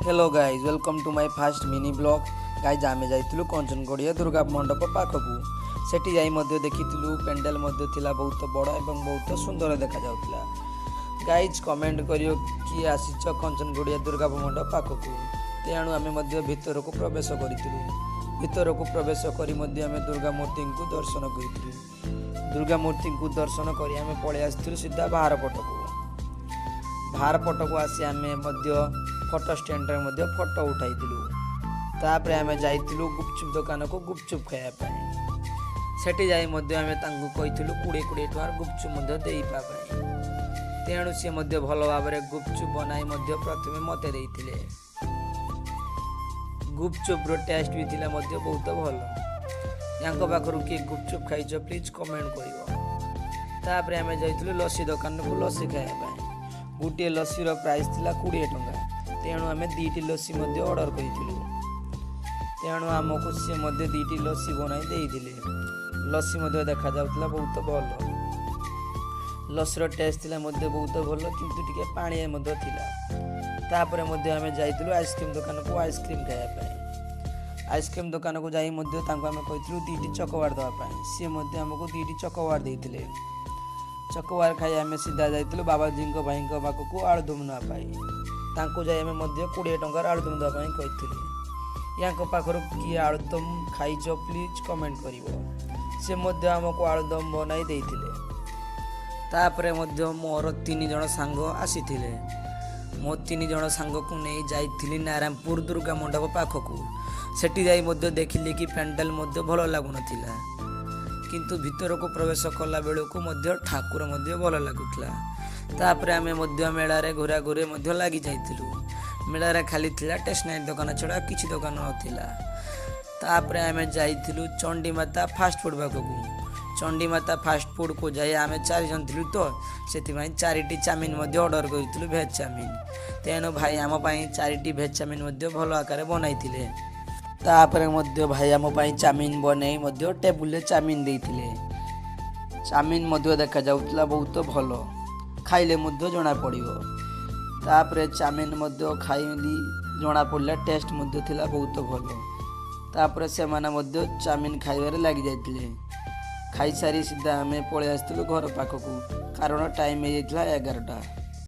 Hello guys welcome to my fast mini blog guys आमे जाइतिलु कंचनगड़िया दुर्गा मंडप पाखकु सेठी जाई मध्ये देखितिलु पेंडल मध्ये थिला बहुत बड़ एवं बहुत सुंदर देखा जाउतिला। गाइज कमेंट करियो कि आसीच कंचनगड़िया दुर्गा मंडप पाखकु तेणु आमे मध्ये भितरकु प्रवेश करितिलु। भितरकु प्रवेश करी मध्ये आमे दुर्गा मूर्ति को दर्शन करितिलु। दुर्गा मूर्ति को दर्शन करी आमे पळे आस्तिलु सीधा बाहर पटकु आसी आमे मध्ये फोटो स्टैंड रे मध्ये फोटो उठाइतिलु। तापरे आमे जाइतिलु गुपचुप दुकान को गुपचुप खाया पाए। सेठी जाई मध्ये आमे तांकु कहितिलु 20 टकार गुपचुप मध्ये देई पाए। तेणु से मध्ये भलो भाबरे गुपचुप बनाई मध्ये प्रथमे मते देइतिले। गुपचुप रो टेस्ट भी थिला मध्ये बहुत भलो। यांको पाखरु के गुपचुप खाइछो प्लीज कमेंट करिवो। तापरे आमे जाइतिलु लस्सी दुकान को लस्सी खाया पाए। गोटे लस्सी रो प्राइस थिला 20 टका। तेणु आमे 2टी लस्सी मध्ये ऑर्डर करितिलु। तेणु आमको से मध्ये 2टी लस्सी बनाई देइतिले। लस्सी मध्ये देखा जाउतला बहुत भलो। लस्सी रो टेस्ट थिला मध्ये बहुत भलो किंतु टिके पानी मध्ये थिला। तापरे मध्ये आमे जाइतिलु आइसक्रीम दुकान को आइसक्रीम खाया पाए। आइसक्रीम दुकान को जाई मध्ये तांको आमे कहितिलु 2टी चॉकबार दवा पाए। से मध्ये हमको 2टी चॉकबार देइतिले। चॉकबार खाई आमे सीधा जाइतिलु बाबाजी को भाई को पाखकु आलुदम ना पाई। तांको जाई आमे मध्ये 20 टंकार आलुदम दवा पाई कहितिले। यांको पाखरु कि आलुदम खाइछो प्लीज कमेंट करिवो। से मध्ये हमको आलुदम बनाई देइतिले। तापरे मध्ये मोर 3 जण सांग आसीथिले। मो 3 जण सांग को नै जाइथिली नारायणपुर दुर्गा मंडप पाखकु। सेठी जाई मध्ये देखिले कि पेंडल मध्ये भलो लागु नथिला किंतु भीतर को प्रवेश कला बेल को मध्य ठाकुर मध्य भल लगुला। तापरे आमे मध्य मेला रे घुरा घुरे मध्य लागी जाइतिलु। मेला रे खाली थिला स्टेशनरी दुकान छडा किछि दुकान नथिला। तापरे आमे जाइतिलु चंडी माता फास्ट फूड बाककु। चंडी माता फास्ट फूड को जाई आमे 4 जन थिलु तो सेति भाई 4टी चाउमिन मध्य ऑर्डर करितिलु भेज चाउमिन। तेनो भाई आम पई 4टी भेज चाउमिन मध्य भलो आकार बनाइतिले। तापरे मध्य भाई आम पई चाउमिन बनै मध्य टेबुल रे चाउमिन देइतिले। चाउमिन मध्य देखा जाउतला बहुत भलो खाइले मध्य जणा पड़िबो। तापरे चाउमिन मध्य खाइली जणा पड़ला टेस्ट मध्य थिला बहुत भलो। तापरे से माने मध्य चाउमिन खाइबारे लागि जाइतिले। खाइ सारी सीधा हमें पळे आस्तिलु घर पाखकु कारण टाइम हे जाइतला 11टा।